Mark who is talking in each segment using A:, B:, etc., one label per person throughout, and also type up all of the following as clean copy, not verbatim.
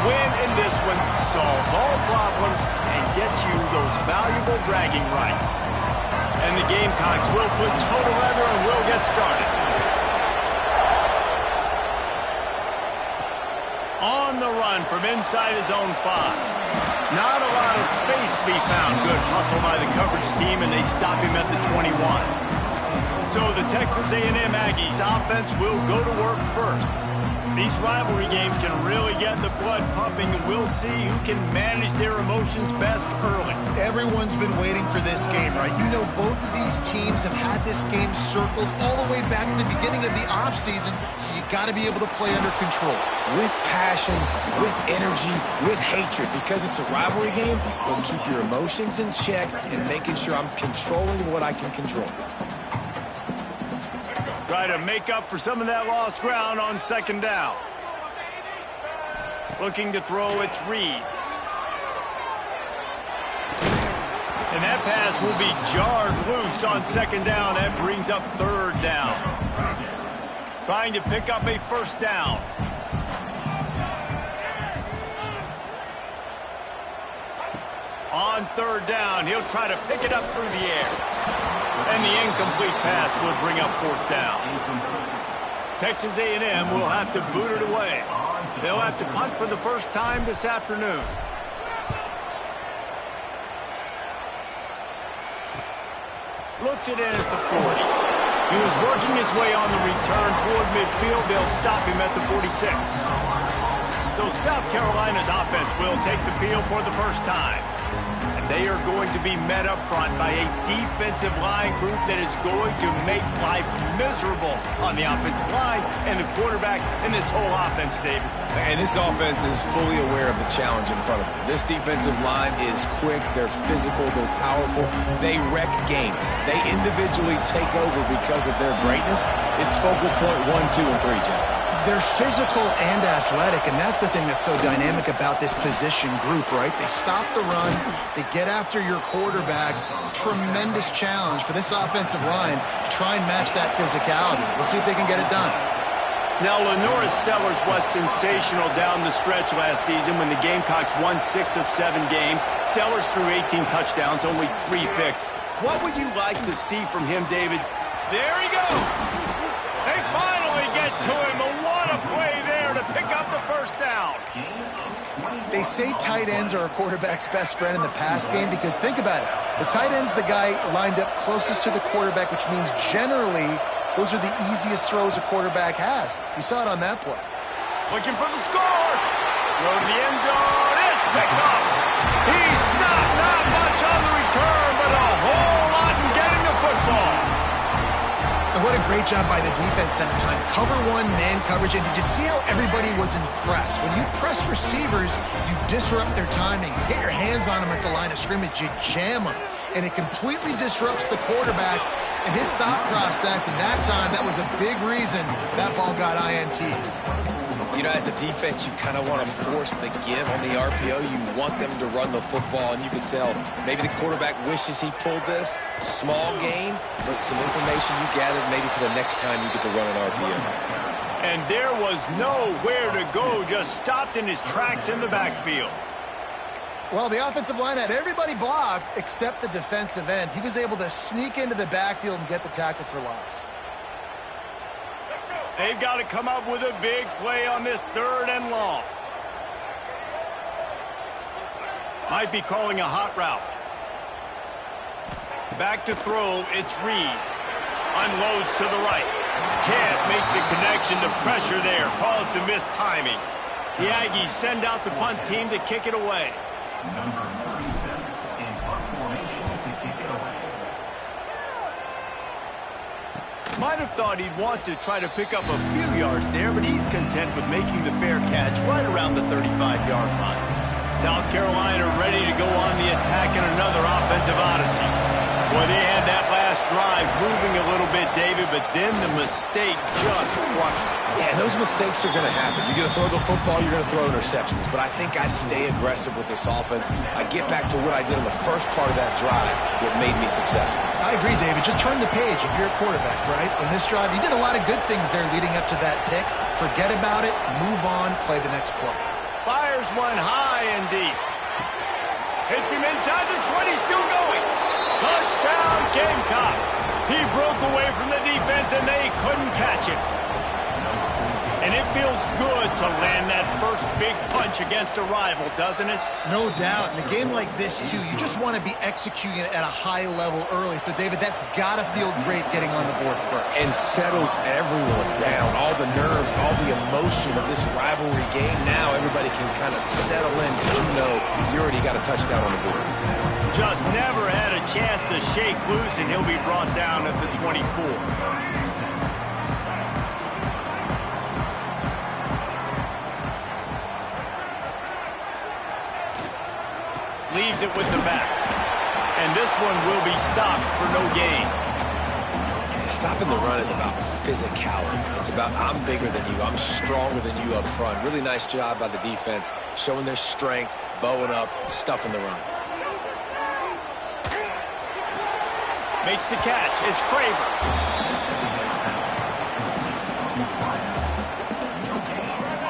A: win in this one solves all problems and gets you those valuable bragging rights. And the Gamecocks will put total leather and will get started. On the run from inside his own 5. Not a lot of space to be found. Good hustle by the coverage team, and they stop him at the 21. So the Texas A&M Aggies offense will go to work first. These rivalry games can really get the blood pumping, and we'll see who can manage their emotions best early.
B: Everyone's been waiting for this game, right? You know, both of these teams have had this game circled all the way back to the beginning of the offseason, so you got to be able to play under control.
C: With passion, with energy, with hatred, because it's a rivalry game, we'll keep your emotions in check and making sure I'm controlling what I can control.
A: Try to make up for some of that lost ground on second down. Looking to throw, it's Reed. And that pass will be jarred loose on second down. That brings up third down. Trying to pick up a first down. On third down, he'll try to pick it up through the air. And the incomplete pass will bring up fourth down. Texas A&M will have to boot it away. They'll have to punt for the first time this afternoon. Looks it in at the 40. He was working his way on the return toward midfield. They'll stop him at the 46. So South Carolina's offense will take the field for the first time. They are going to be met up front by a defensive line group that is going to make life miserable on the offensive line and the quarterback in this whole offense, David.
C: And this offense is fully aware of the challenge in front of them. This defensive line is quick, they're physical, they're powerful, they wreck games. They individually take over because of their greatness. It's focal point 1, 2, and 3, Jesse.
B: They're physical and athletic, and that's the thing that's so dynamic about this position group, right? They stop the run, they get after your quarterback. Tremendous challenge for this offensive line to try and match that physicality. We'll see if they can get it done.
A: Now, Lenoris Sellers was sensational down the stretch last season when the Gamecocks won 6 of 7 games. Sellers threw 18 touchdowns, only 3 picks. What would you like to see from him, David? There he goes! They finally get to him. What a play there to pick up the first down.
B: They say tight ends are a quarterback's best friend in the pass game because think about it. The tight end's the guy lined up closest to the quarterback, which means generally those are the easiest throws a quarterback has. You saw it on that play.
A: Looking for the score. Throw to the end zone. It's picked up. He stopped. Not much on the return, but a whole lot in getting the football.
B: And what a great job by the defense that time. Cover 1, man coverage. And did you see how everybody was impressed? When you press receivers, you disrupt their timing. You get your hands on them at the line of scrimmage. You jam them. And it completely disrupts the quarterback and his thought process. And that time, that was a big reason that ball got INT'd.
C: You know, as a defense, you kind of want to force the give on the RPO. You want them to run the football, and you can tell maybe the quarterback wishes he pulled this. Small gain, but some information you gathered maybe for the next time you get to run an RPO.
A: And there was nowhere to go, just stopped in his tracks in the backfield.
B: Well, the offensive line had everybody blocked except the defensive end. He was able to sneak into the backfield and get the tackle for loss.
A: They've got to come up with a big play on this 3rd and long. Might be calling a hot route. Back to throw, it's Reed. Unloads to the right. Can't make the connection. The pressure there caused the missed timing. The Aggies send out the punt team to kick it away.
D: Number 37 in punt formation to kick it away.
A: Might have thought he'd want to try to pick up a few yards there, but he's content with making the fair catch right around the 35-yard line. South Carolina ready to go on the attack in another offensive odyssey. Well, they had that last drive moving a little bit, David, but then the mistake just crushed it.
C: Yeah, and those mistakes are going to happen. You're going to throw the football, you're going to throw interceptions. But I think I stay aggressive with this offense. I get back to what I did in the first part of that drive that made me successful.
B: I agree, David. Just turn the page if you're a quarterback, right? On this drive, you did a lot of good things there leading up to that pick. Forget about it, move on, play the next play.
A: Fires Fires one high and deep. Hits him inside the 20, still going. Touchdown, Gamecocks. He broke away from the defense, and they couldn't catch him. And it feels good to land that first big punch against a rival, doesn't it?
B: No doubt. In a game like this, too, you just want to be executing it at a high level early. So, David, that's got to feel great getting on the board first.
C: And settles everyone down. All the nerves, all the emotion of this rivalry game. Now everybody can kind of settle in because you know you already got a touchdown on the board.
A: Just never had a chance to shake loose, and he'll be brought down at the 24. Leaves it with the back. And this one will be stopped for no gain.
C: Stopping the run is about physicality. It's about I'm bigger than you, I'm stronger than you up front. Really nice job by the defense, showing their strength, bowing up, stuffing the run.
A: Makes the catch. It's Craver.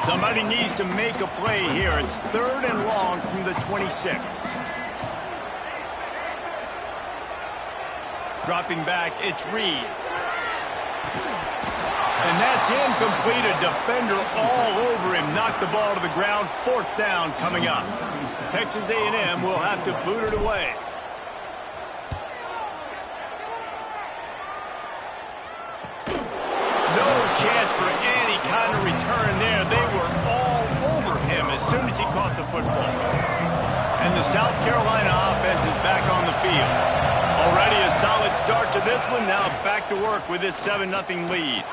A: Somebody needs to make a play here. It's 3rd and long from the 26. Dropping back, it's Reed. And that's incomplete. A defender all over him. Knocked the ball to the ground. 4th down coming up. Texas A&M will have to boot it away. No chance for any kind of return there. They were all over him as soon as he caught the football. And the South Carolina offense is back on the field. Already a solid start to this one. Now back to work with this 7-0 lead.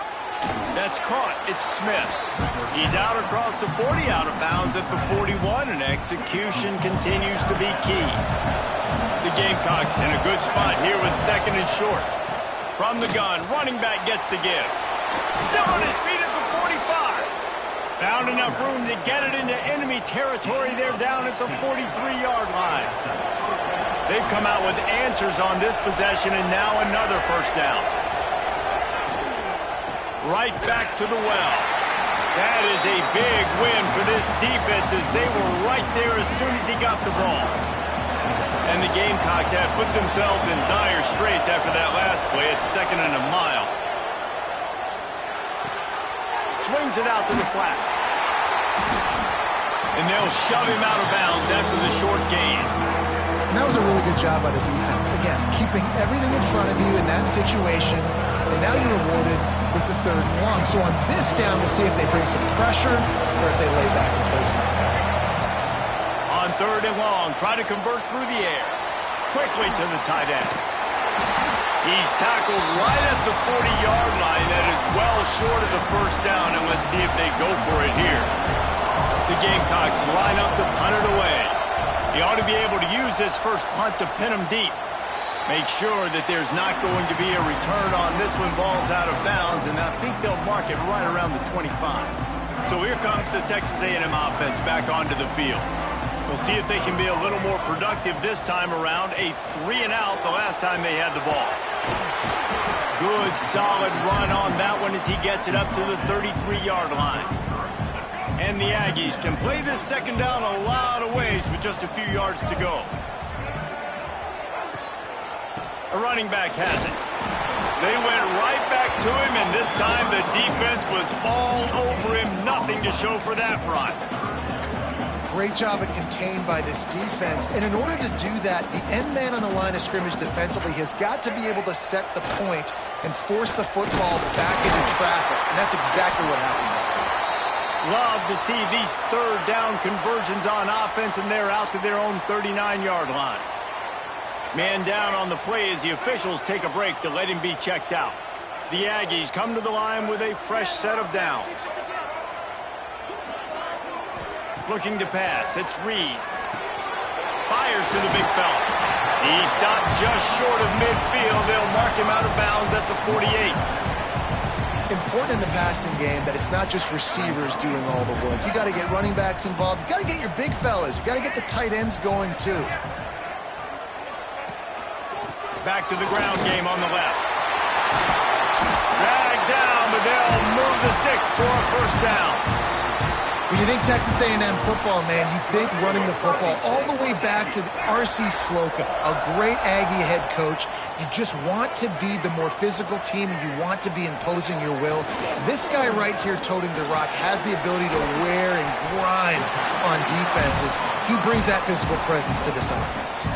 A: That's caught. It's Smith. He's out across the 40, out of bounds at the 41, and execution continues to be key. The Gamecocks in a good spot here with 2nd and short. From the gun, running back gets to give. Still on his feet at the 45. Found enough room to get it into enemy territory. They're down at the 43-yard line. They've come out with answers on this possession, and now another 1st down. Right back to the well. That is a big win for this defense as they were right there as soon as he got the ball. And the Gamecocks have put themselves in dire straits after that last play. It's 2nd and a mile. Swings it out to the flat. And they'll shove him out of bounds after the short gain.
B: And that was a really good job by the defense. Again, keeping everything in front of you in that situation. And now you're rewarded with the 3rd and long. So on this down, we'll see if they bring some pressure or if they lay back and play something.
A: On 3rd and long, try to convert through the air. Quickly to the tight end. He's tackled right at the 40-yard line. That is well short of the 1st down, and let's see if they go for it here. The Gamecocks line up to punt it away. He ought to be able to use this first punt to pin him deep. Make sure that there's not going to be a return on this one. Ball's out of bounds, and I think they'll mark it right around the 25. So here comes the Texas A&M offense back onto the field. We'll see if they can be a little more productive this time around. A 3-and-out the last time they had the ball. Good, solid run on that one as he gets it up to the 33-yard line. And the Aggies can play this 2nd down a lot of ways with just a few yards to go. A running back has it. They went right back to him, and this time the defense was all over him. Nothing to show for that run.
B: Great job at contained by this defense. And in order to do that, the end man on the line of scrimmage defensively has got to be able to set the point and force the football back into traffic. And that's exactly what happened there.
A: Love to see these 3rd down conversions on offense, and they're out to their own 39-yard line. Man down on the play as the officials take a break to let him be checked out. The Aggies come to the line with a fresh set of downs. Looking to pass, it's Reed. Fires to the big fella. He stopped just short of midfield. They'll mark him out of bounds at the 48.
B: Important in the passing game that it's not just receivers doing all the work. You got to get running backs involved. You got to get your big fellas. You got to get the tight ends going too.
A: Back to the ground game on the left. Dragged down, but they'll move the sticks for a 1st down.
B: When you think Texas A&M football, man, you think running the football all the way back to the R.C. Slocum, a great Aggie head coach. You just want to be the more physical team, and you want to be imposing your will. This guy right here toting the rock has the ability to wear and grind on defenses. He brings that physical presence to this offense.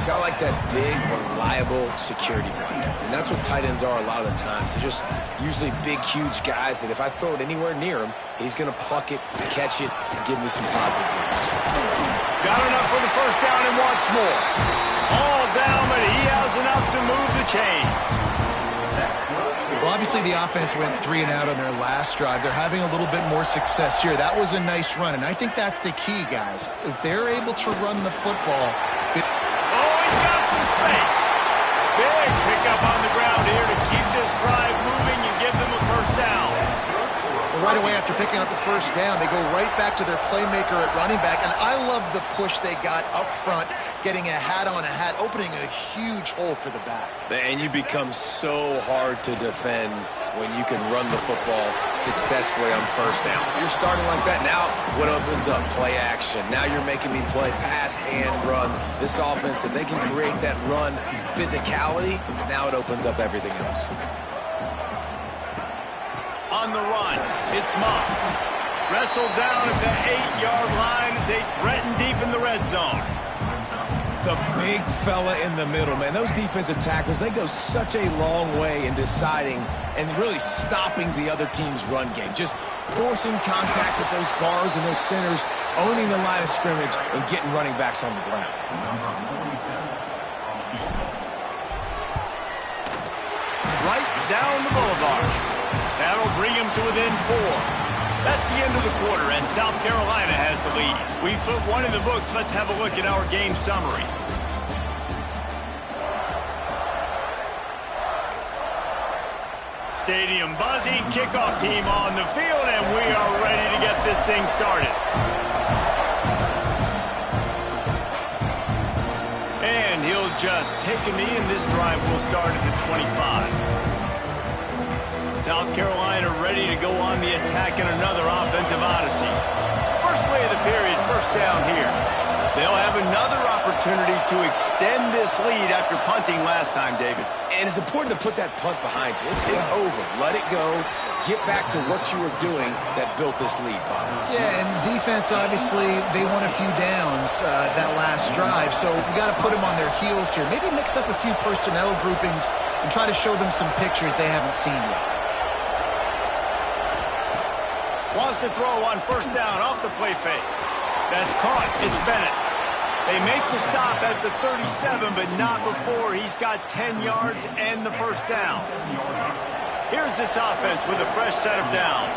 C: Got like that big, reliable security blanket. And that's what tight ends are a lot of the times. They're just usually big, huge guys that if I throw it anywhere near him, he's going to pluck it, catch it, and give me some positive yards.
A: Got enough for the first down and wants more. All down, but he has enough to move the chains.
B: Well, obviously the offense went 3 and out on their last drive. They're having a little bit more success here. That was a nice run, and I think that's the key, guys. If they're able to run the football...
A: He's got some space. Big pickup on the ground here to keep this drive moving and give them a first down.
B: Well, right away after picking up the first down, they go right back to their playmaker at running back. And I love the push they got up front, getting a hat on a hat, opening a huge hole for the back.
C: And you become so hard to defend when you can run the football successfully on first down. You're starting like that. Now what opens up? Play action. Now you're making me play pass and run. This offense, if they can create that run physicality, now it opens up everything else.
A: On the run, it's Moss. Wrestled down at the 8-yard line as they threaten deep in the red zone.
C: The big fella in the middle, man. Those defensive tackles, they go such a long way in deciding and really stopping the other team's run game. Just forcing contact with those guards and those centers, owning the line of scrimmage, and getting running backs on the ground.
A: Right down the boulevard. That'll bring him to within 4. That's the end of the quarter, and South Carolina has the lead. We've put one in the books. Let's have a look at our game summary. Stadium buzzing, kickoff team on the field, and we are ready to get this thing started. And he'll just take a knee, and this drive will start at the 25. South Carolina ready to go on the attack in another offensive odyssey. First play of the period, first down here. They'll have another opportunity to extend this lead after punting last time, David.
C: And it's important to put that punt behind you. It's over. Let it go. Get back to what you were doing that built this lead, Bob.
B: Yeah, and defense, obviously, they won a few downs that last drive, so we got to put them on their heels here. Maybe mix up a few personnel groupings and try to show them some pictures they haven't seen yet.
A: Wants to throw on first down off the play fake. That's caught. It's Bennett. They make the stop at the 37, but not before he's got 10 yards and the first down. Here's this offense with a fresh set of downs.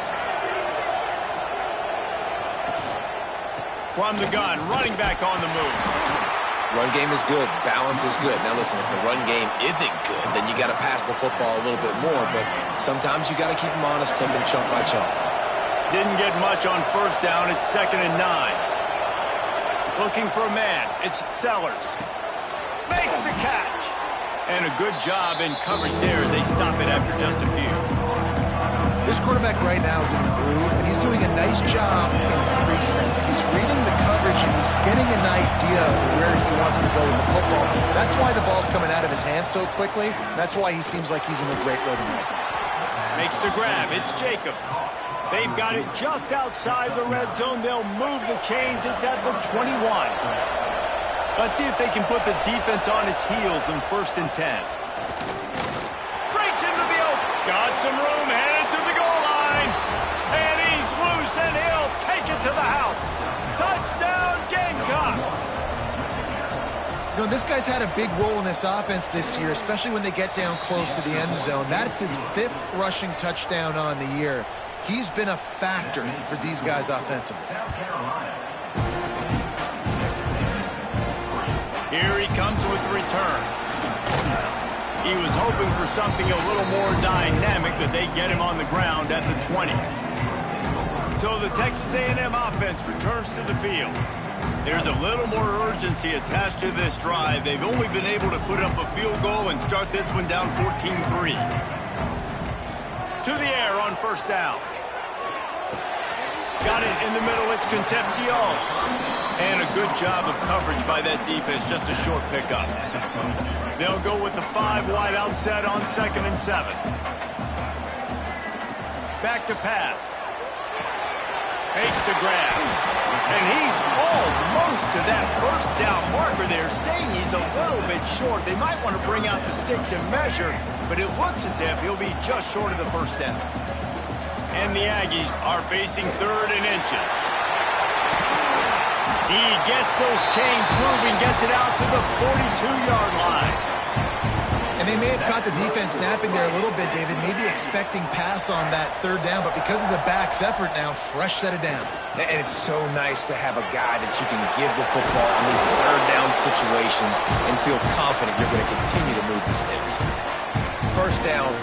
A: From the gun, running back on the move.
C: Run game is good. Balance is good. Now listen, if the run game isn't good, then you got to pass the football a little bit more, but sometimes you got to keep them honest, take them chunk by chunk.
A: Didn't get much on first down. It's 2nd and 9. Looking for a man. It's Sellers. Makes the catch. And a good job in coverage there as they stop it after just a few.
B: This quarterback right now is in the groove, and he's doing a nice job in pre-snap. He's reading the coverage, and he's getting an idea of where he wants to go with the football. That's why the ball's coming out of his hands so quickly. That's why he seems like he's in a great rhythm right now.
A: Makes the grab. It's Jacobs. They've got it just outside the red zone. They'll move the chains. It's at the 21. Let's see if they can put the defense on its heels in 1st and 10. Breaks into the open. Got some room, headed to the goal line. And he's loose, and he'll take it to the house. Touchdown, Gamecocks.
B: You know, this guy's had a big role in this offense this year, especially when they get down close to the end zone. That's his 5th rushing touchdown on the year. He's been a factor for these guys offensively.
A: Here he comes with the return. He was hoping for something a little more dynamic, but they get him on the ground at the 20. So the Texas A&M offense returns to the field. There's a little more urgency attached to this drive. They've only been able to put up a field goal and start this one down 14-3. To the air on first down. Got it in the middle. It's Concepcion. And a good job of coverage by that defense. Just a short pickup. They'll go with the 5 wide out set on 2nd and 7. Back to pass. Makes the grab. And he's almost to that first down marker there, saying he's a little bit short. They might want to bring out the sticks and measure, but it looks as if he'll be just short of the first down. And the Aggies are facing 3rd and inches. He gets those chains moving, gets it out to the 42-yard line.
B: And they may have caught the defense napping there a little bit, David, maybe expecting pass on that 3rd down, but because of the back's effort now, fresh set of downs.
C: And it's so nice to have a guy that you can give the football in these 3rd down situations and feel confident you're going to continue to move the sticks. First down,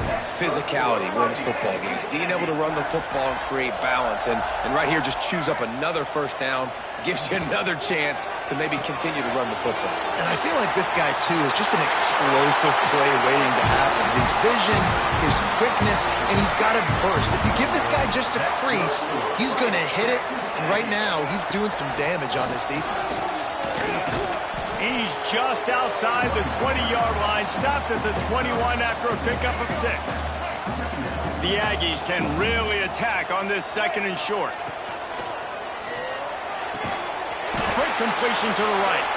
C: physicality wins football games. Being able to run the football and create balance. And right here, just choose up another first down, gives you another chance to maybe continue to run the football.
B: And I feel like this guy, too, is just an explosive play waiting to happen. His vision, his quickness, and he's got to burst. If you give this guy just a crease, he's going to hit it. And right now, he's doing some damage on this defense.
A: He's just outside the 20-yard line, stopped at the 21 after a pickup of 6. The Aggies can really attack on this 2nd and short. Quick completion to the right.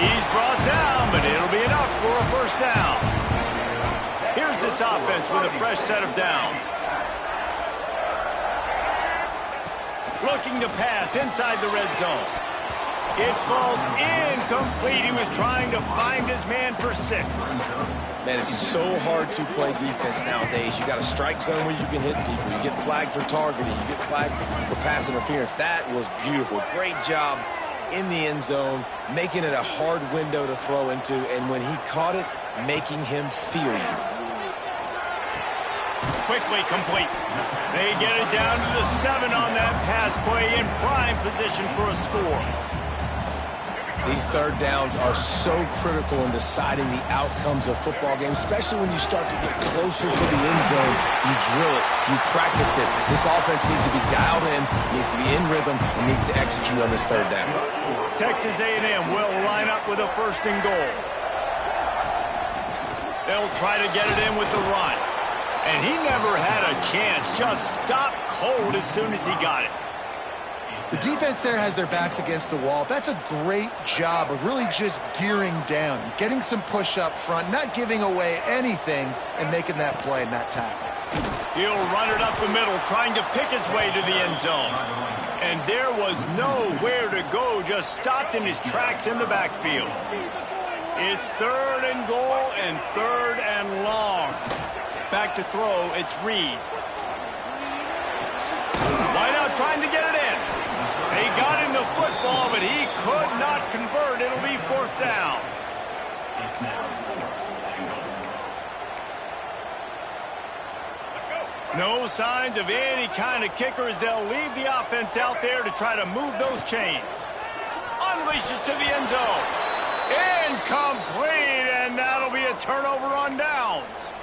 A: He's brought down, but it'll be enough for a first down. Here's this offense with a fresh set of downs. Looking to pass inside the red zone. It falls incomplete. He was trying to find his man for 6.
C: Man, it's so hard to play defense nowadays. You got a strike zone where you can hit people. You get flagged for targeting. You get flagged for pass interference. That was beautiful. Great job in the end zone, making it a hard window to throw into, and when he caught it, making him feel you.
A: Quickly complete. They get it down to the 7 on that pass play, in prime position for a score.
C: These 3rd downs are so critical in deciding the outcomes of football games, especially when you start to get closer to the end zone. You drill it, you practice it. This offense needs to be dialed in, needs to be in rhythm, and needs to execute on this 3rd down.
A: Texas A&M will line up with a 1st and goal. They'll try to get it in with the run. And he never had a chance, just stopped cold as soon as he got it.
B: The defense there has their backs against the wall. That's a great job of really just gearing down, getting some push up front, not giving away anything, and making that play and that tackle.
A: He'll run it up the middle, trying to pick his way to the end zone. And there was nowhere to go, just stopped in his tracks in the backfield. It's 3rd and goal and 3rd and long. Back to throw, it's Reed. Wide out trying to get it in. They got him the football, but he could not convert. It'll be 4th down. No signs of any kind of kicker as they'll leave the offense out there to try to move those chains. Unleashes to the end zone. Incomplete, and that'll be a turnover on downs.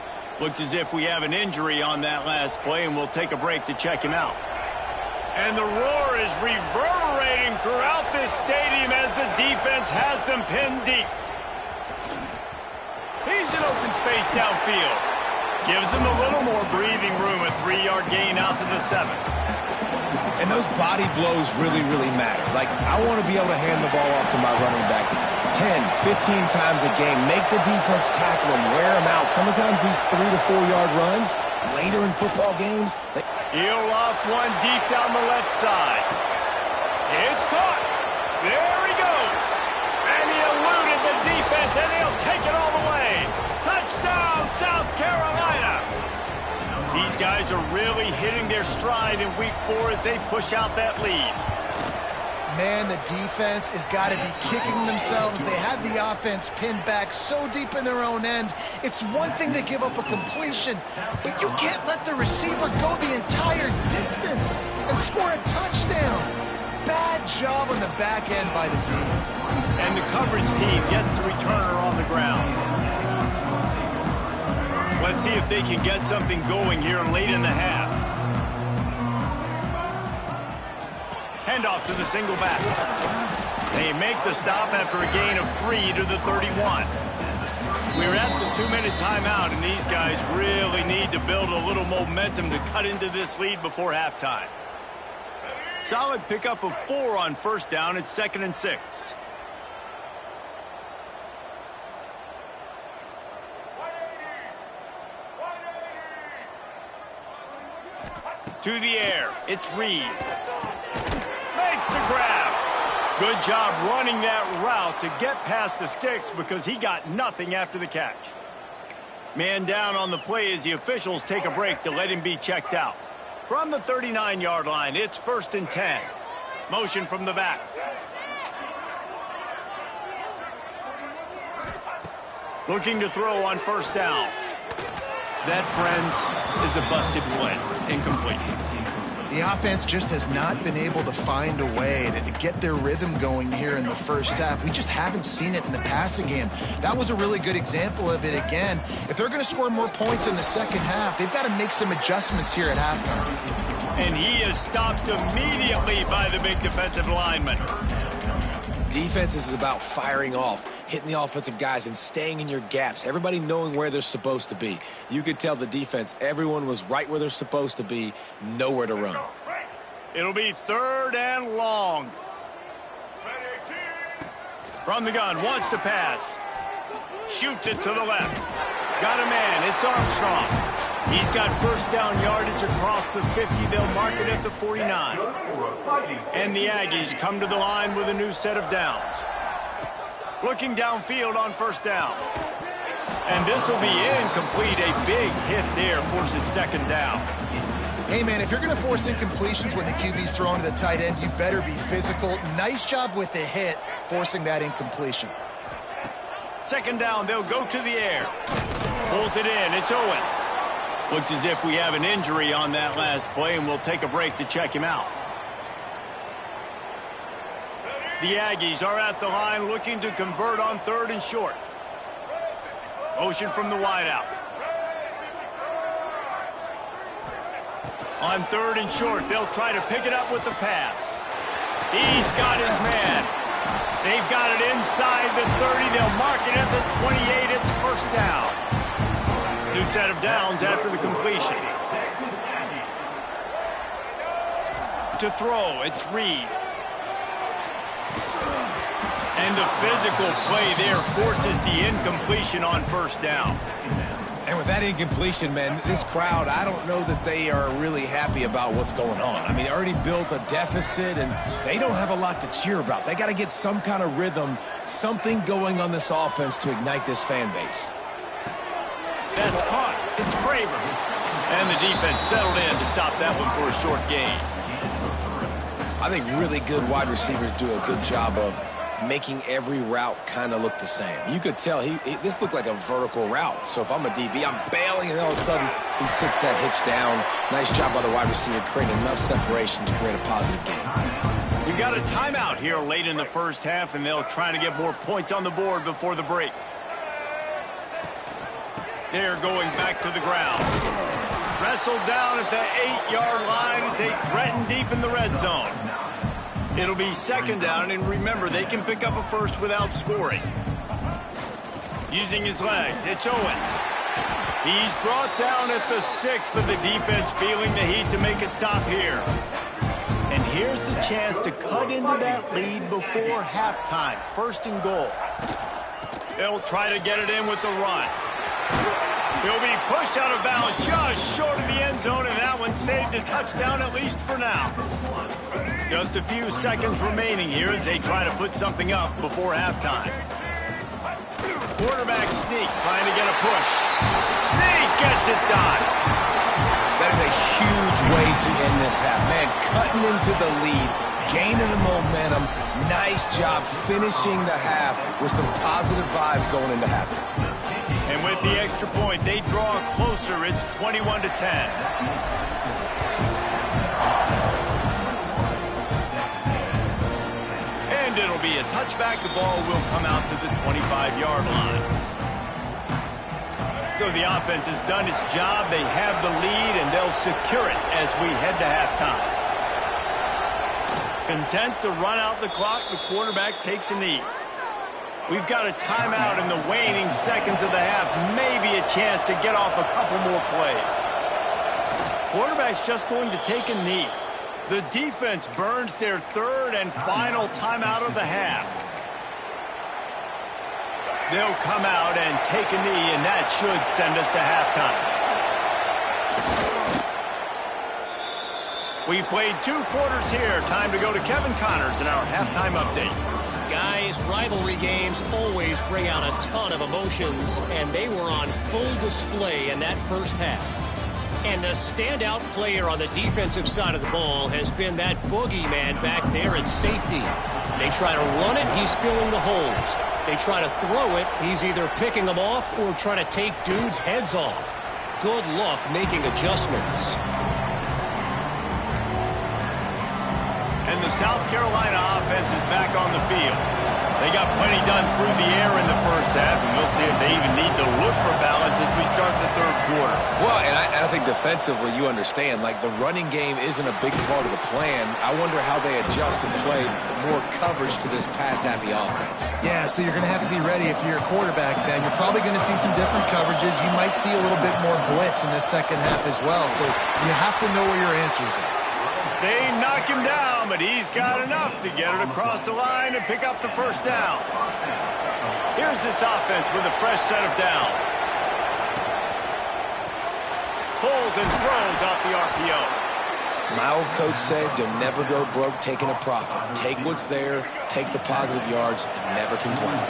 A: Looks as if we have an injury on that last play, and we'll take a break to check him out. And the roar is reverberating throughout this stadium as the defense has them pinned deep. He's in open space downfield. Gives him a little more breathing room, a 3-yard gain out to the 7.
C: And those body blows really, really matter. Like, I want to be able to hand the ball off to my running back 10, 15 times a game. Make the defense tackle him, wear him out. Sometimes these 3 to 4 yard runs later in football games.
A: He'll loft one deep down the left side. It's caught. There he goes. And he eluded the defense, and he'll take it all the way. Touchdown, South Carolina. These guys are really hitting their stride in week 4 as they push out that lead.
B: Man, the defense has got to be kicking themselves. They have the offense pinned back so deep in their own end. It's one thing to give up a completion, but you can't let the receiver go the entire distance and score a touchdown. Bad job on the back end by the team.
A: And the coverage team gets the returner on the ground. Let's see if they can get something going here late in the half. Handoff to the single back. They make the stop after a gain of 3 to the 31. We're at the 2-minute timeout, and these guys really need to build a little momentum to cut into this lead before halftime. Solid pickup of 4 on first down. It's 2nd and 6. To the air. It's Reed. Makes the grab. Good job running that route to get past the sticks because he got nothing after the catch. Man down on the play as the officials take a break to let him be checked out. From the 39-yard line, it's 1st and 10. Motion from the back. Looking to throw on first down. That, friends, is a busted play. Incomplete.
B: The offense just has not been able to find a way to get their rhythm going here in the first half. We just haven't seen it in the passing game. That was a really good example of it again. If they're going to score more points in the second half, they've got to make some adjustments here at halftime.
A: And he is stopped immediately by the big defensive lineman.
C: Defense is about firing off, hitting the offensive guys and staying in your gaps. Everybody knowing where they're supposed to be. You could tell the defense, everyone was right where they're supposed to be, nowhere to run.
A: It'll be 3rd and long. From the gun, wants to pass. Shoots it to the left. Got a man, it's Armstrong. He's got first down yardage across the 50. They'll mark it at the 49. And the Aggies come to the line with a new set of downs. Looking downfield on first down. And this will be incomplete. A big hit there forces 2nd down.
B: Hey, man, if you're going to force incompletions when the QB's throwing to the tight end, you better be physical. Nice job with the hit, forcing that incompletion.
A: 2nd down, they'll go to the air. Pulls it in, it's Owens. Looks as if we have an injury on that last play, and we'll take a break to check him out. The Aggies are at the line looking to convert on 3rd and short. Motion from the wideout. On 3rd and short, they'll try to pick it up with the pass. He's got his man. They've got it inside the 30. They'll mark it at the 28. It's first down. New set of downs after the completion. To throw, it's Reed. And the physical play there forces the incompletion on first down.
C: And with that incompletion, man, this crowd, I don't know that they are really happy about what's going on. I mean, they already built a deficit, and they don't have a lot to cheer about. They got to get some kind of rhythm, something going on this offense to ignite this fan base.
A: That's caught. It's Craver. And the defense settled in to stop that one for a short gain.
C: I think really good wide receivers do a good job of making every route kind of look the same. You could tell this looked like a vertical route. So if I'm a DB, I'm bailing, and all of a sudden he sits that hitch down. Nice job by the wide receiver, creating enough separation to create a positive gain.
A: We've got a timeout here late in the first half, and they'll try to get more points on the board before the break. They're going back to the ground. Wrestled down at the 8-yard line as they threaten deep in the red zone. It'll be 2nd down, and remember, they can pick up a first without scoring. Using his legs, it's Owens. He's brought down at the 6, but the defense feeling the heat to make a stop here. And here's the chance to cut into that lead before halftime. 1st and goal. They'll try to get it in with the run. He'll be pushed out of bounds just short of the end zone, and that one saved a touchdown at least for now. Just a few seconds remaining here as they try to put something up before halftime. Quarterback sneak trying to get a push. Sneak gets it done.
C: That is a huge way to end this half. Man, cutting into the lead, gaining the momentum. Nice job finishing the half with some positive vibes going into halftime.
A: And with the extra point, they draw closer. It's 21-10. And it'll be a touchback. The ball will come out to the 25-yard line. So the offense has done its job. They have the lead, and they'll secure it as we head to halftime. Content to run out the clock, the quarterback takes a knee. We've got a timeout in the waning seconds of the half. Maybe a chance to get off a couple more plays. Quarterback's just going to take a knee. The defense burns their third and final timeout of the half. They'll come out and take a knee, and that should send us to halftime. We've played 2 quarters here. Time to go to Kevin Connors in our halftime update.
E: Guys, rivalry games always bring out a ton of emotions, and they were on full display in that first half. And the standout player on the defensive side of the ball has been that boogeyman back there at safety. They try to run it, he's filling the holes. They try to throw it, he's either picking them off or trying to take dudes' heads off. Good luck making adjustments.
A: And the South Carolina offense is back on the field. They got plenty done through the air in the first half, and we'll see if they even need to look for balance as we start the third quarter.
C: Well, and I think defensively, you understand, like the running game isn't a big part of the plan. I wonder how they adjust and play more coverage to this pass-happy offense.
B: Yeah, so you're going to have to be ready if you're a quarterback, Ben. You're probably going to see some different coverages. You might see a little bit more blitz in the second half as well, so you have to know where your answers are.
A: They knock him down, but he's got enough to get it across the line and pick up the first down. Here's this offense with a fresh set of downs. Pulls and throws off the RPO.
C: My old coach said you'll never go broke taking a profit. Take what's there, take the positive yards, and never complain.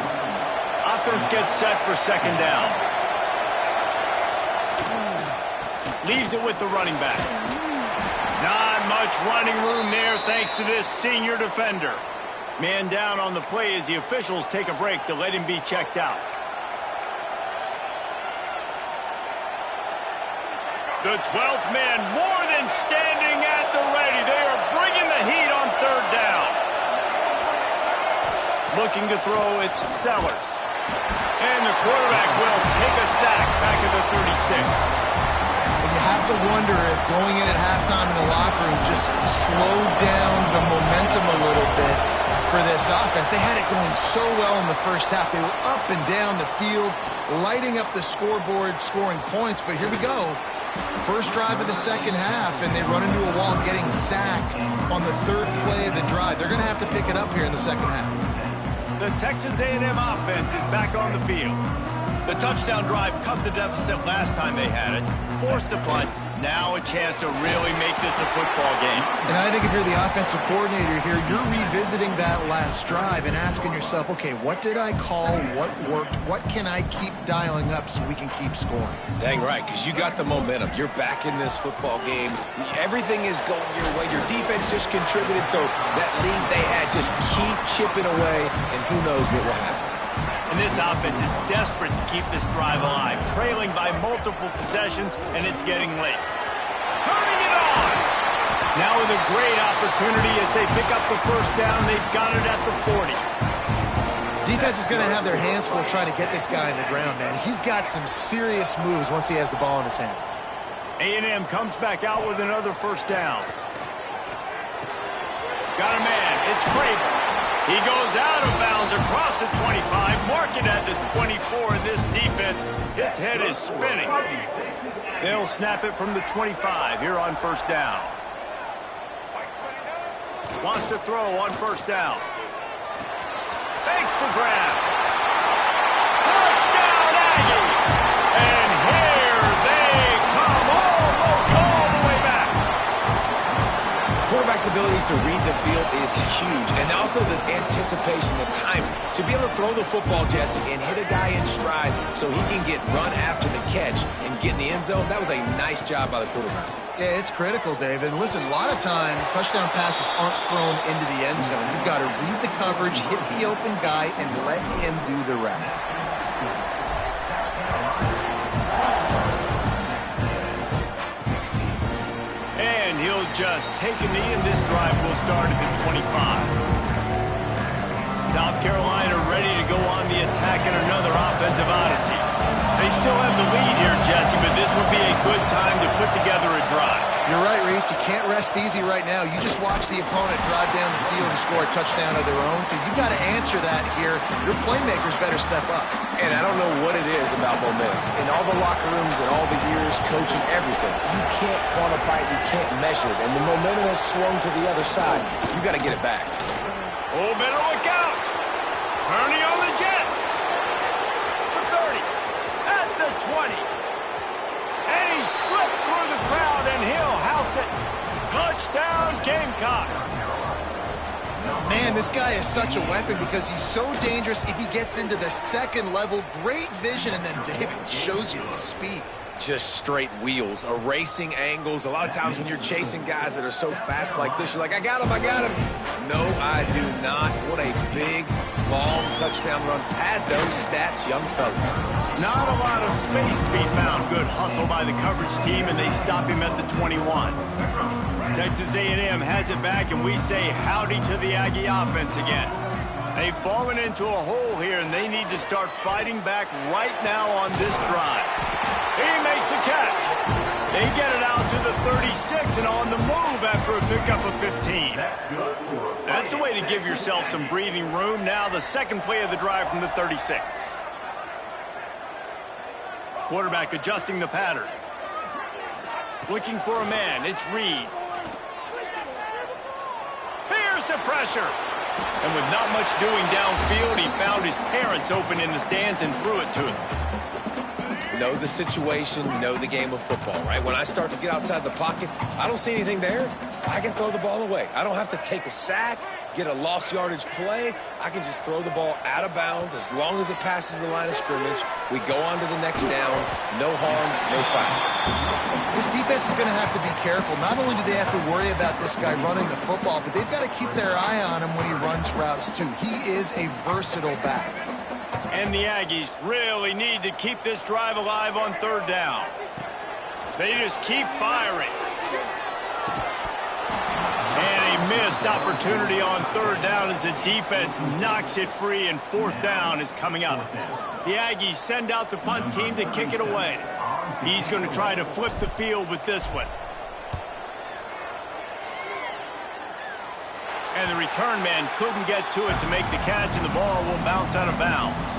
A: Offense gets set for second down. Leaves it with the running back. Not much running room there thanks to this senior defender. Man down on the play as the officials take a break to let him be checked out. The 12th man more than standing at the ready. They are bringing the heat on third down. Looking to throw, it's Sellers. And the quarterback will take a sack back at the 36.
B: You have to wonder if going in at halftime in the locker room just slowed down the momentum a little bit for this offense. They had it going so well in the first half. They were up and down the field, lighting up the scoreboard, scoring points. But here we go. First drive of the second half, and they run into a wall getting sacked on the third play of the drive. They're going to have to pick it up here in the second half.
A: The Texas A&M offense is back on the field. The touchdown drive cut the deficit last time they had it, forced the punt. Now a chance to really make this a football game.
B: And I think if you're the offensive coordinator here, you're revisiting that last drive and asking yourself, okay, what did I call? What worked? What can I keep dialing up so we can keep scoring?
C: Dang right, because you got the momentum. You're back in this football game. Everything is going your way. Your defense just contributed, so that lead they had, just keep chipping away, and who knows what will happen.
A: And this offense is desperate to keep this drive alive, trailing by multiple possessions, and it's getting late. Turning it on! Now with a great opportunity as they pick up the first down. They've got it at the 40.
B: Defense is going to have their hands full trying to get this guy in the ground, man. He's got some serious moves once he has the ball in his hands.
A: A&M comes back out with another first down. Got a man. It's Craven. He goes out of bounds across the 25, mark it at the 24, and this defense, its head is spinning. They'll snap it from the 25 here on first down. Wants to throw on first down. Fakes the grab. Touchdown, Aggie! And here they come, almost all the way back.
C: Quarterback's abilities to read the field is huge, and also the anticipation, the time to be able to throw the football, Jesse, and hit a guy in stride so he can get run after the catch and get in the end zone. That was a nice job by the quarterback.
B: Yeah, it's critical, David. And listen, a lot of times touchdown passes aren't thrown into the end zone. You've got to read the coverage, hit the open guy, and let him do the rest.
A: And he'll just take a knee, and this drive will start at the 25. South Carolina ready to go on the attack in another offensive odyssey. They still have the lead here, Jesse, but this would be a good time to put together a drive.
B: You're right, Reese. You can't rest easy right now. You just watch the opponent drive down the field and score a touchdown of their own, so you've got to answer that here. Your playmakers better step up.
C: And I don't know what it is about momentum. In all the locker rooms and all the years, coaching, everything, you can't quantify it, you can't measure it. And the momentum has swung to the other side. You got to get it back.
A: Oh, better look out. Turning on the Jets. The 30. At the 20. And he slipped through the crowd, and he'll house it. Touchdown, Gamecocks.
B: Man, this guy is such a weapon because he's so dangerous if he gets into the second level. Great vision, and then David shows you the speed.
C: Just straight wheels, erasing angles. A lot of times when you're chasing guys that are so fast like this, you're like, I got him, I got him. No, I do not. What a big, long touchdown run. Pad those stats, young fella.
A: Not a lot of space to be found. Good hustle by the coverage team, and they stop him at the 21. Texas A&M has it back, and we say howdy to the Aggie offense again. They've fallen into a hole here, and they need to start fighting back right now on this drive. He makes a catch. They get it out to the 36 and on the move after a pickup of 15. That's the way to give yourself some breathing room. Now the second play of the drive from the 36. Quarterback adjusting the pattern. Looking for a man. It's Reed. Here's the pressure. And with not much doing downfield, he found his parents open in the stands and threw it to him.
C: Know the situation, know the game of football, right? When I start to get outside the pocket, I don't see anything there. I can throw the ball away. I don't have to take a sack, get a lost yardage play. I can just throw the ball out of bounds as long as it passes the line of scrimmage. We go on to the next down. No harm, no foul.
B: This defense is going to have to be careful. Not only do they have to worry about this guy running the football, but they've got to keep their eye on him when he runs routes too. He is a versatile back.
A: And the Aggies really need to keep this drive alive on third down. They just keep firing. And a missed opportunity on third down as the defense knocks it free, and fourth down is coming up. The Aggies send out the punt team to kick it away. He's going to try to flip the field with this one. And the return man couldn't get to it to make the catch, and the ball will bounce out of bounds.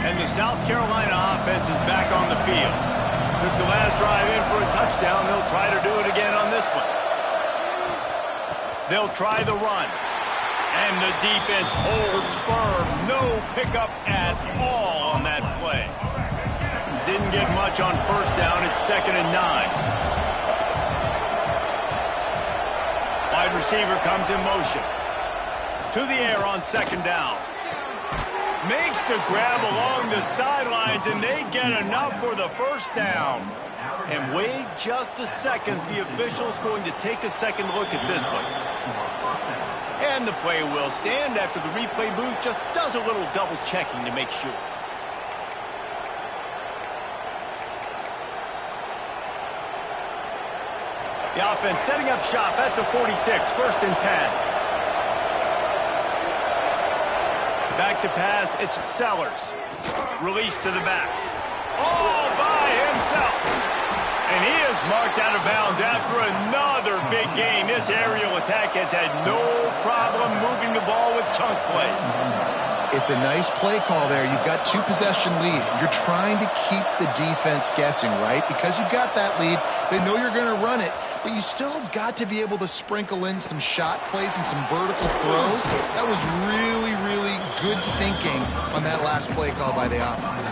A: And the South Carolina offense is back on the field. Took the last drive in for a touchdown. They'll try to do it again on this one. They'll try the run. And the defense holds firm. No pickup at all on that play. Didn't get much on first down. It's 2nd and 9. Wide receiver comes in motion. To the air on 2nd down. Makes the grab along the sidelines, and they get enough for the first down. And wait just a second. The official's going to take a second look at this one. And the play will stand after the replay booth just does a little double checking to make sure. The offense setting up shop at the 46, 1st and 10. Back to pass, it's Sellers. Release to the back. All by himself. And he is marked out of bounds after another big game. This aerial attack has had no problem moving the ball with chunk plays.
B: It's a nice play call there. You've got 2-possession lead. You're trying to keep the defense guessing, right? Because you've got that lead, they know you're going to run it, but you still have got to be able to sprinkle in some shot plays and some vertical throws. That was really, really good thinking on that last play call by the offense.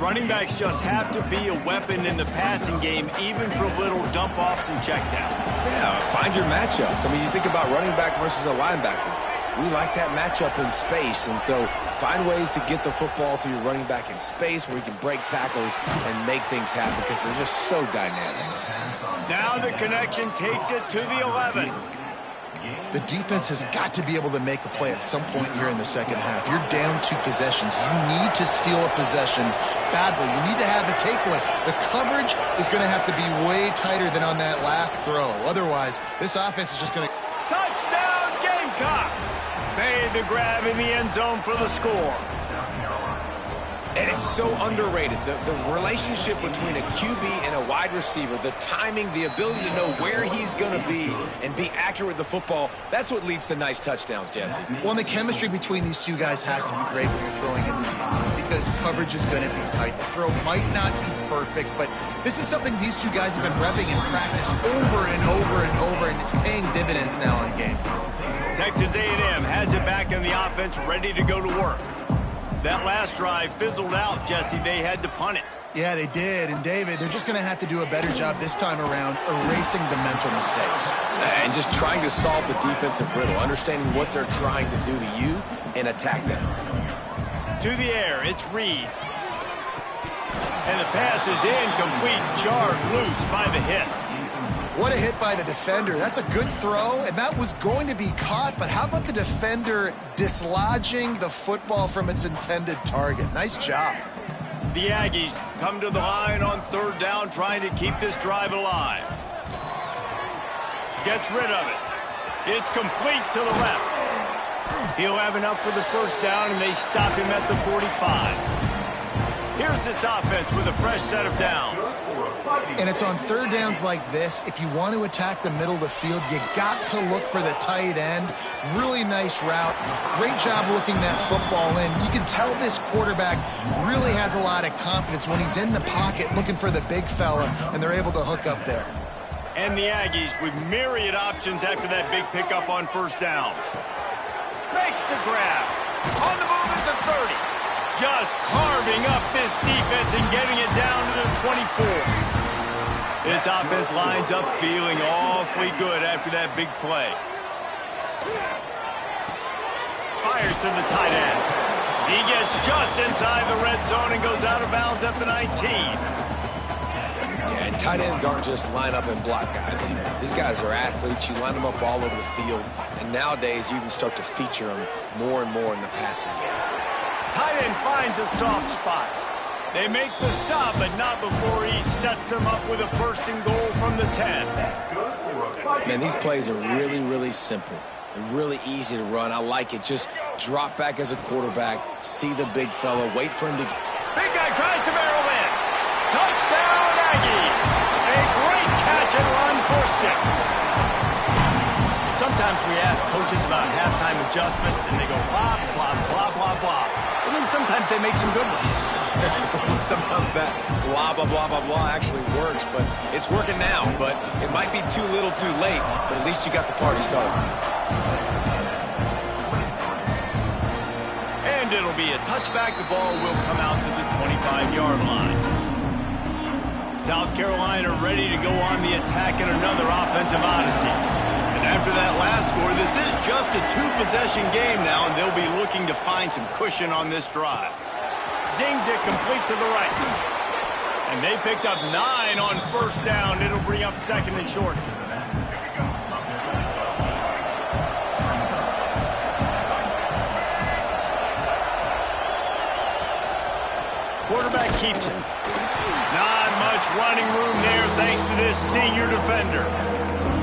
A: Running backs just have to be a weapon in the passing game, even for little dump-offs and checkdowns.
C: Yeah, find your matchups. I mean, you think about running back versus a linebacker. We like that matchup in space, and so find ways to get the football to your running back in space where he can break tackles and make things happen because they're just so dynamic.
A: Now the connection takes it to the 11.
B: The defense has got to be able to make a play at some point here in the second half. You're down 2 possessions. You need to steal a possession badly. You need to have a takeaway. The coverage is going to have to be way tighter than on that last throw. Otherwise, this offense is just going to...
A: Touchdown, Gamecocks! Made the grab in the end zone for the score.
C: And it's so underrated. The relationship between a QB and a wide receiver, the timing, the ability to know where he's going to be and be accurate with the football, that's what leads to nice touchdowns, Jesse.
B: Well, and the chemistry between these two guys has to be great when you're throwing in the defense because coverage is going to be tight. The throw might not be perfect, but this is something these two guys have been repping in practice over and over and over, and it's paying dividends now in game.
A: Texas A&M has it back in the offense, ready to go to work. That last drive fizzled out, Jesse. They had to punt it.
B: Yeah, they did. And, David, they're just going to have to do a better job this time around erasing the mental mistakes.
C: And just trying to solve the defensive riddle, understanding what they're trying to do to you and attack them.
A: To the air, it's Reed. And the pass is incomplete, jarred loose by the hit.
B: What a hit by the defender. That's a good throw, and that was going to be caught, but how about the defender dislodging the football from its intended target? Nice job.
A: The Aggies come to the line on third down, trying to keep this drive alive. Gets rid of it. It's complete to the left. He'll have enough for the first down, and they stop him at the 45. Here's this offense with a fresh set of downs.
B: And it's on third downs like this. If you want to attack the middle of the field, you got to look for the tight end. Really nice route. Great job looking that football in. You can tell this quarterback really has a lot of confidence when he's in the pocket looking for the big fella, and they're able to hook up there.
A: And the Aggies with myriad options after that big pickup on first down. Makes the grab. On the move at the 30. Just carving up this defense and getting it down to the 24. This offense lines up feeling awfully good after that big play. Fires to the tight end. He gets just inside the red zone and goes out of bounds at the 19.
C: Yeah, and tight ends aren't just line up and block guys anymore. These guys are athletes. You line them up all over the field. And nowadays, you can start to feature them more and more in the passing game.
A: Tight end finds a soft spot. They make the stop, but not before he sets them up with a first and goal from the 10.
C: Man, these plays are really, really simple. They're really easy to run. I like it. Just drop back as a quarterback, see the big fella, wait for him to...
A: Big guy tries to barrel in. Touchdown, Aggies. A great catch and run for 6. Sometimes we ask coaches about halftime adjustments, and they go blah, blah, blah, blah, blah. And then sometimes they make some good ones.
C: Sometimes that blah, blah, blah, blah, blah actually works, but it's working now. But it might be too little too late, but at least you got the party started.
A: And it'll be a touchback. The ball will come out to the 25-yard line. South Carolina ready to go on the attack in another offensive odyssey. After that last score, this is just a 2-possession game now, and they'll be looking to find some cushion on this drive. Zings it complete to the right. And they picked up 9 on first down. It'll bring up second and short. Quarterback keeps it. Not much running room there thanks to this senior defender.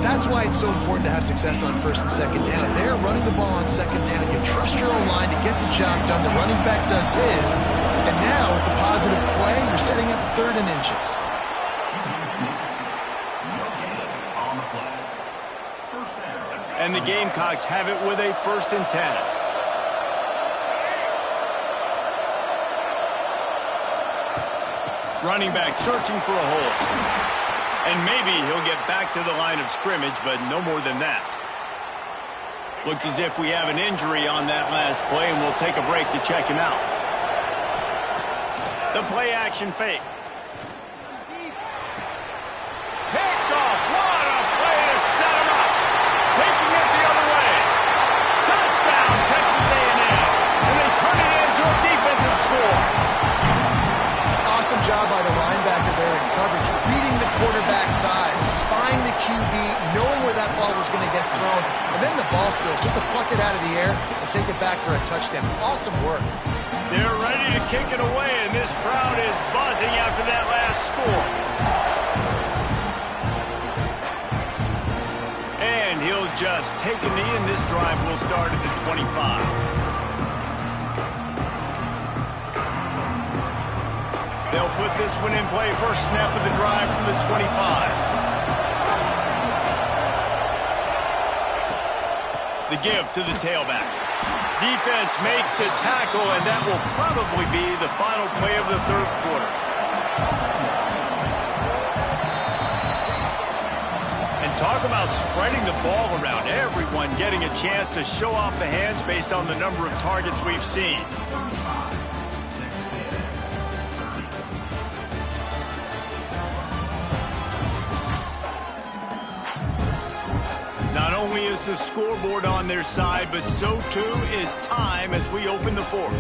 B: That's why it's so important to have success on first and second down. They're running the ball on second down. You trust your own line to get the job done. The running back does his. And now, with the positive play, you're setting up third and inches.
A: And the Gamecocks have it with a first and 10. Running back searching for a hole. And maybe he'll get back to the line of scrimmage, but no more than that. Looks as if we have an injury on that last play, and we'll take a break to check him out. The play-action fake. Picked off. What a play to set him up. Taking it the other way. Touchdown, Texas A&M. And they turn it into a defensive score.
B: Awesome job by the linebacker there in coverage, reading the quarterback's eyes, spying the QB, knowing where that ball was going to get thrown, and then the ball skills just to pluck it out of the air and take it back for a touchdown. Awesome work.
A: They're ready to kick it away, and this crowd is buzzing after that last score. And he'll just take a knee, and this drive will start at the 25. They'll put this one in play. First snap of the drive from the 25. The give to the tailback. Defense makes the tackle, and that will probably be the final play of the third quarter. And talk about spreading the ball around. Everyone getting a chance to show off the hands based on the number of targets we've seen. Not only is the scoreboard on their side, but so too is time as we open the fourth.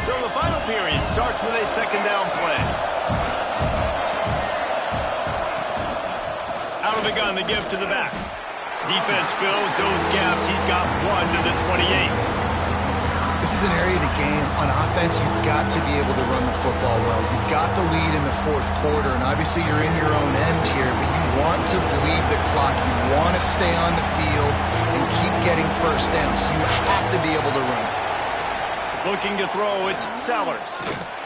A: So the final period starts with a second down play. Out of the gun, the give to the back. Defense fills those gaps. He's got one to the 28.
B: This is an area of the game. On offense, you've got to be able to run the football well. You've got the lead in the fourth quarter, and obviously you're in your own end here, but you want to bleed the clock. You want to stay on the field and keep getting first downs. So you have to be able to run.
A: Looking to throw, it's Sellers.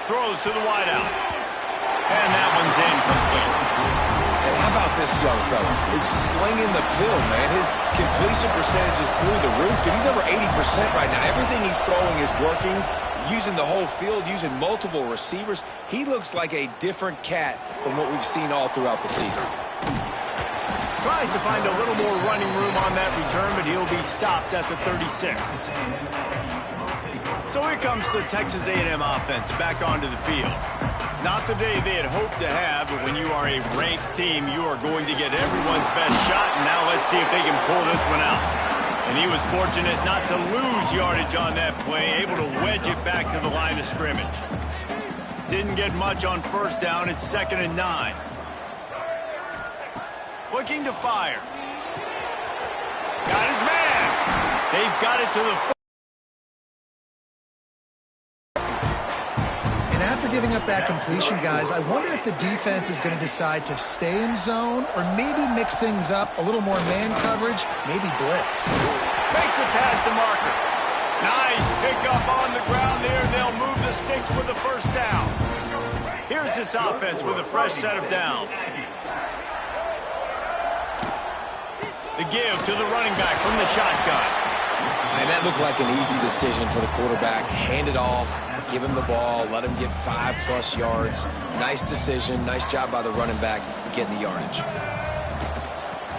A: Throws to the wideout. And that one's incomplete.
C: And how about this young fella? He's slinging the pill, man. His completion percentage is through the roof. Dude, he's over 80% right now. Everything he's throwing is working, using the whole field, using multiple receivers. He looks like a different cat from what we've seen all throughout the season.
A: Tries to find a little more running room on that return, but he'll be stopped at the 36. So here comes the Texas A&M offense back onto the field. Not the day they had hoped to have, but when you are a ranked team, you are going to get everyone's best shot, and now let's see if they can pull this one out. And he was fortunate not to lose yardage on that play, able to wedge it back to the line of scrimmage. Didn't get much on first down. It's 2nd and 9. Looking to fire. Got his man. They've got it to the
B: After giving up that completion, guys, I wonder if the defense is going to decide to stay in zone or maybe mix things up, a little more man coverage, maybe blitz.
A: Makes it past the marker. Nice pickup on the ground there. They'll move the sticks with the first down. Here's this offense with a fresh set of downs. The give to the running back from the shotgun.
C: And that looked like an easy decision for the quarterback. Hand it off. Give him the ball, let him get 5+ yards. Nice decision, nice job by the running back getting the yardage.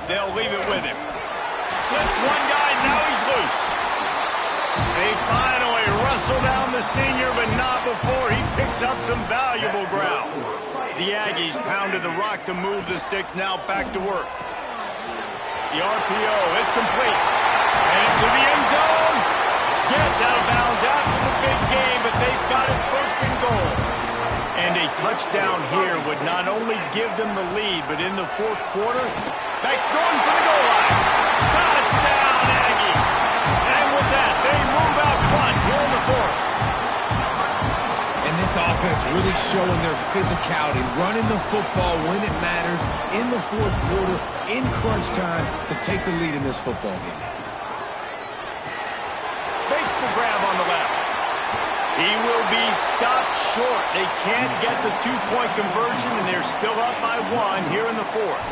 A: They'll leave it with him. Slips one guy, now he's loose. They finally wrestle down the senior, but not before he picks up some valuable ground. The Aggies pounded the rock to move the sticks, now back to work. The RPO, it's complete. And into the end zone. Gets out of bounds after the big game, but they've got it first and goal. And a touchdown here would not only give them the lead, but in the fourth quarter, Beck's going for the goal line. Touchdown, Aggie. And with that, they move out front here in the fourth.
C: And this offense really showing their physicality, running the football when it matters in the fourth quarter, in crunch time, to take the lead in this football game.
A: Makes the grab on the left. He will be stopped short. They can't get the 2-point conversion, and they're still up by 1 here in the fourth.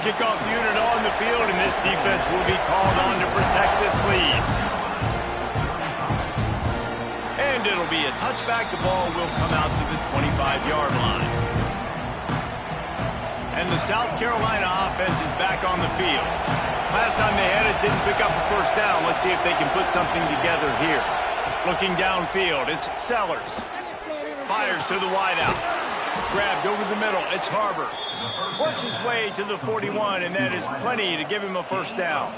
A: Kickoff unit on the field, and this defense will be called on to protect this lead. And it'll be a touchback. The ball will come out to the 25-yard line. And the South Carolina offense is back on the field. Last time they had it, didn't pick up a first down. Let's see if they can put something together here. Looking downfield, it's Sellers. Fires to the wideout. Grabbed over the middle, it's Harbor. Works his way to the 41, and that is plenty to give him a first down.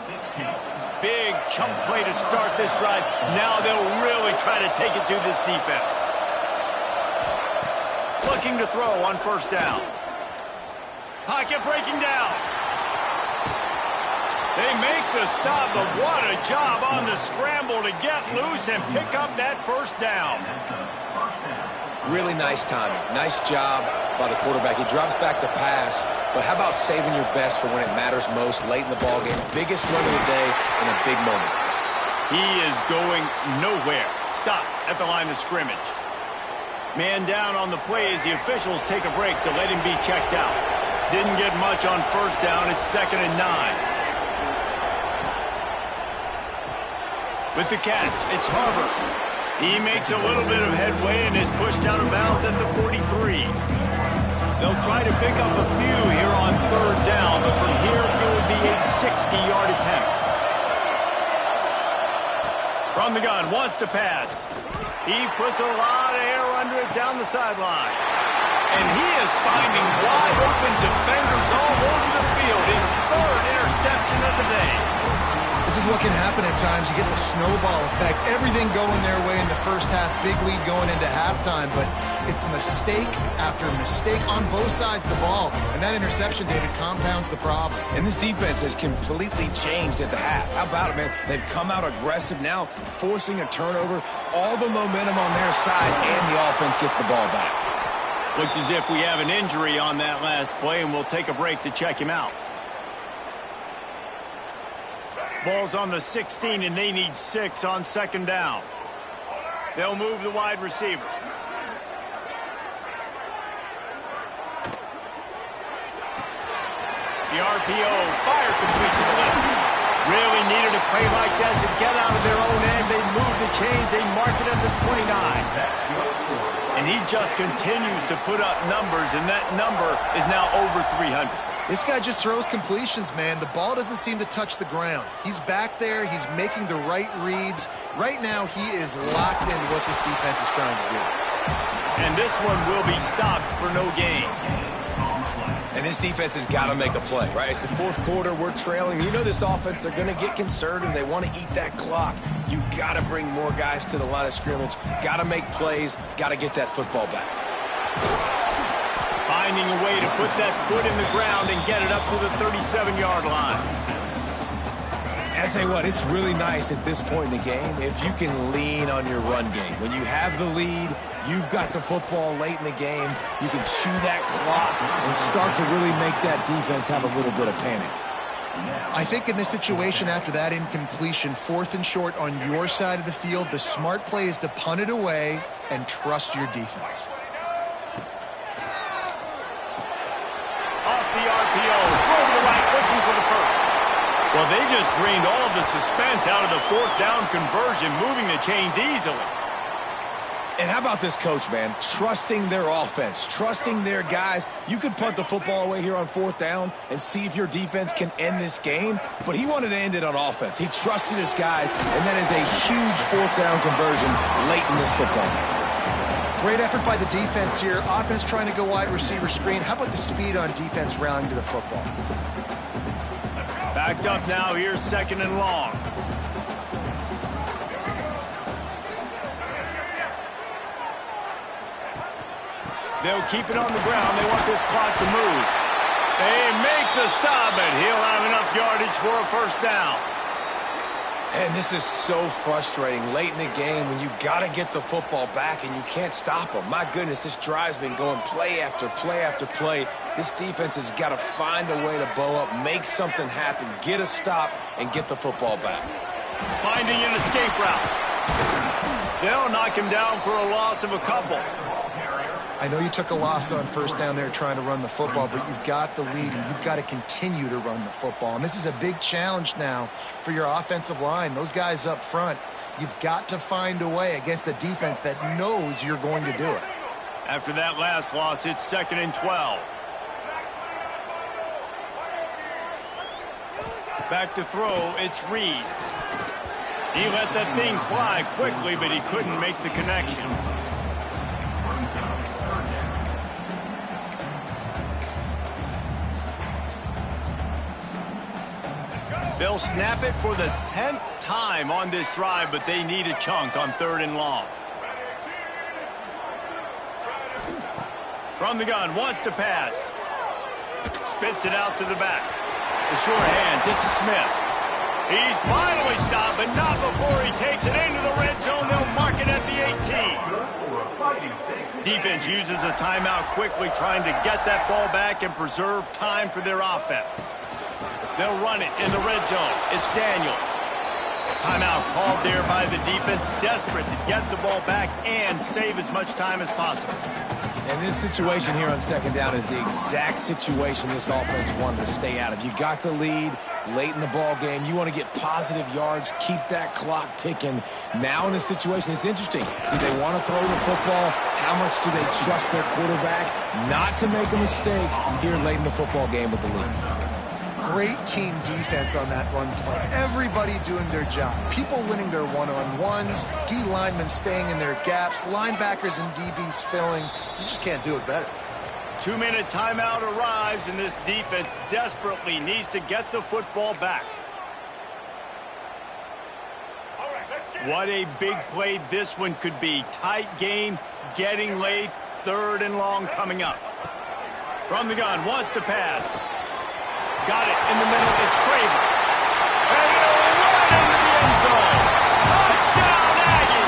A: Big chunk play to start this drive. Now they'll really try to take it to this defense. Looking to throw on first down. Pocket breaking down. They make the stop, but what a job on the scramble to get loose and pick up that first down.
C: Really nice timing. Nice job by the quarterback. He drops back to pass, but how about saving your best for when it matters most late in the ballgame? Biggest run of the day in a big moment.
A: He is going nowhere. Stop at the line of scrimmage. Man down on the play as the officials take a break to let him be checked out. Didn't get much on first down. It's 2nd and 9. With the catch, it's Harbor. He makes a little bit of headway and is pushed out of bounds at the 43. They'll try to pick up a few here on 3rd down, but from here it will be a 60-yard attempt. From the gun, wants to pass. He puts a lot of air under it down the sideline. And he is finding wide open defenders all over the field. His 3rd interception of the day.
B: This is what can happen at times. You get the snowball effect. Everything going their way in the first half. Big lead going into halftime. But it's mistake after mistake on both sides of the ball. And that interception, David, compounds the problem.
C: And this defense has completely changed at the half. How about it, man? They've come out aggressive now, forcing a turnover. All the momentum on their side, and the offense gets the ball back.
A: Looks as if we have an injury on that last play, and we'll take a break to check him out. Ball's on the 16, and they need 6 on 2nd down. They'll move the wide receiver. The RPO, fire complete to the left. Really needed a play like that to get out of their own end. They move the chains. They mark it at the 29. And he just continues to put up numbers, and that number is now over 300.
B: This guy just throws completions, man. The ball doesn't seem to touch the ground. He's back there. He's making the right reads. Right now, he is locked into what this defense is trying to do.
A: And this one will be stopped for no gain.
C: And this defense has got to make a play, right? It's the 4th quarter. We're trailing. You know this offense, they're going to get conservative. They want to eat that clock. You got to bring more guys to the line of scrimmage. Got to make plays. Got to get that football back.
A: Finding a way to put that foot in the ground and get it up to the 37-yard line.
C: I tell you what, it's really nice at this point in the game if you can lean on your run game. When you have the lead, you've got the football late in the game, you can chew that clock and start to really make that defense have a little bit of panic.
B: I think in this situation, after that incompletion, 4th and short on your side of the field, the smart play is to punt it away and trust your defense.
A: Off the RPO, throw to the right, looking for the first. Well, they just drained all of the suspense out of the 4th down conversion, moving the chains easily.
C: And how about this coach, man? Trusting their offense, trusting their guys. You could punt the football away here on 4th down and see if your defense can end this game, but he wanted to end it on offense. He trusted his guys, and that is a huge 4th down conversion late in this football game.
B: Great effort by the defense here. Offense trying to go wide receiver screen. How about the speed on defense rallying to the football?
A: Backed up now. Here's 2nd and long. They'll keep it on the ground. They want this clock to move. They make the stop, and he'll have enough yardage for a 1st down.
C: And this is so frustrating late in the game when you got to get the football back and you can't stop them. My goodness, this drive's been going play after play after play. This defense has got to find a way to bow up, make something happen, get a stop, and get the football back.
A: Finding an escape route. They'll knock him down for a loss of a couple.
B: I know you took a loss on 1st down there trying to run the football, but you've got the lead, and you've got to continue to run the football. And this is a big challenge now for your offensive line. Those guys up front, you've got to find a way against the defense that knows you're going to do it.
A: After that last loss, it's 2nd and 12. Back to throw, it's Reed. He let that thing fly quickly, but he couldn't make the connection. They'll snap it for the 10th time on this drive, but they need a chunk on 3rd and long. From the gun, wants to pass. Spits it out to the back. The short hands, it's to Smith. He's finally stopped, but not before he takes it into the red zone. They'll mark it at the 18. Defense uses a timeout quickly, trying to get that ball back and preserve time for their offense. They'll run it in the red zone. It's Daniels. Timeout called there by the defense, desperate to get the ball back and save as much time as possible.
C: And this situation here on second down is the exact situation this offense wanted to stay out of. You got the lead late in the ball game. You want to get positive yards, keep that clock ticking. Now in this situation, it's interesting. Do they want to throw the football? How much do they trust their quarterback not to make a mistake here late in the football game with the lead?
B: Great team defense on that run play. Everybody doing their job. People winning their one-on-ones, D linemen staying in their gaps, linebackers and DBs filling. You just can't do it better.
A: 2-minute timeout arrives, and this defense desperately needs to get the football back. What a big play this one could be. Tight game, getting late, 3rd and long coming up. From the gun, wants to pass. Got it in the middle. It's Craven. And he'll run into the end zone. Touchdown, Aggie!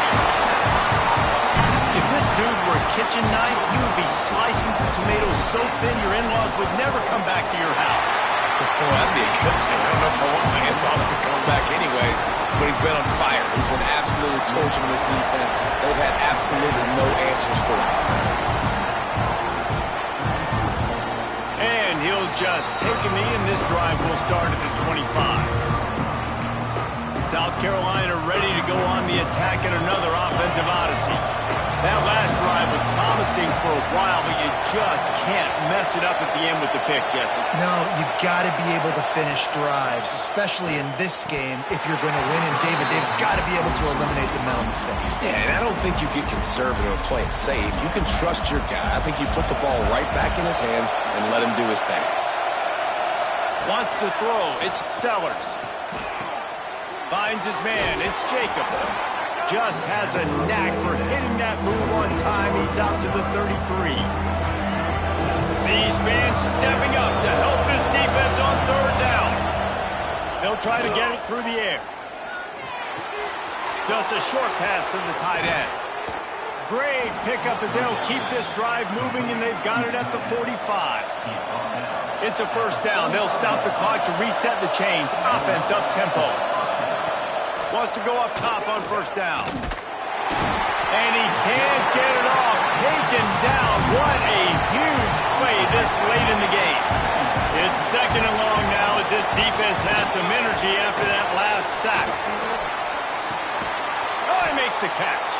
A: If this dude were a kitchen knife, he would be slicing tomatoes so thin your in-laws would never come back to your house.
C: Well, that'd be a good thing. I don't know if I want my in-laws to come back anyways, but he's been on fire. He's been absolutely torching this defense. They've had absolutely no answers for him.
A: And he'll just take a knee, and this drive will start at the 25. South Carolina ready to go on the attack in another offensive odyssey. That last drive was promising for a while, but you just can't mess it up at the end with the pick, Jesse.
B: No, you got to be able to finish drives, especially in this game if you're going to win. And David, they've got to be able to eliminate the mental mistakes.
C: Yeah, and I don't think you get conservative or play it safe. You can trust your guy. I think you put the ball right back in his hands and let him do his thing.
A: Wants to throw. It's Sellers. Finds his man. It's Jacobs. Just has a knack for hitting that move on time. He's out to the 33. These fans stepping up to help this defense on 3rd down. They'll try to get it through the air. Just a short pass to the tight end. Great pickup as they'll keep this drive moving, and they've got it at the 45. It's a 1st down. They'll stop the clock to reset the chains. Offense up tempo. Wants to go up top on 1st down. And he can't get it off. Taken down. What a huge play this late in the game. It's 2nd and long now as this defense has some energy after that last sack. Oh, he makes the catch.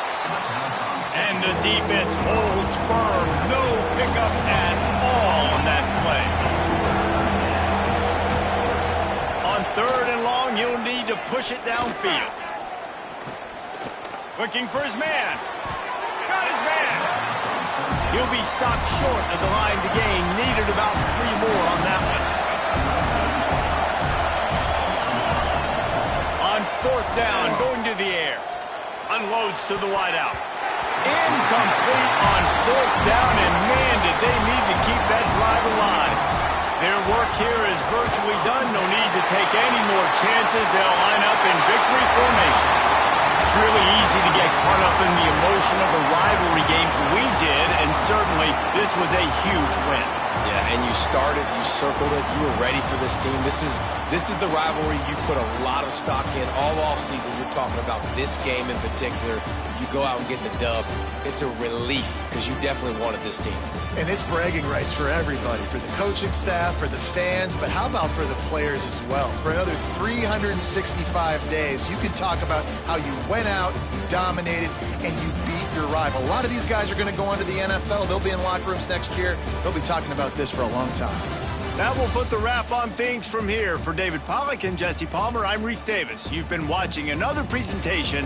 A: And the defense holds firm. No pickup at all on that play. On 3rd and long, he'll need to push it downfield. Looking for his man. Got his man. He'll be stopped short of the line to gain. Needed about 3 more on that one. On 4th down, going to the air. Unloads to the wideout. Incomplete on 4th down, and man, did they need to keep that drive alive. Their work here is virtually done. No need to take any more chances. They'll line up in victory formation. It's really easy to get caught up in the emotion of a rivalry game. We did, and certainly this was a huge win.
C: Yeah, and you started, you circled it, you were ready for this team. This is the rivalry you put a lot of stock in all offseason. You're talking about this game in particular. You go out and get the dub. It's a relief because you definitely wanted this team.
B: And it's bragging rights for everybody, for the coaching staff, for the fans, but how about for the players as well? For another 365 days, you can talk about how you went out, you dominated, and you beat your rival. A lot of these guys are going to go on to the NFL. They'll be in locker rooms next year. They'll be talking about this for a long time.
A: That will put the wrap on things from here. For David Pollack and Jesse Palmer, I'm Reese Davis. You've been watching another presentation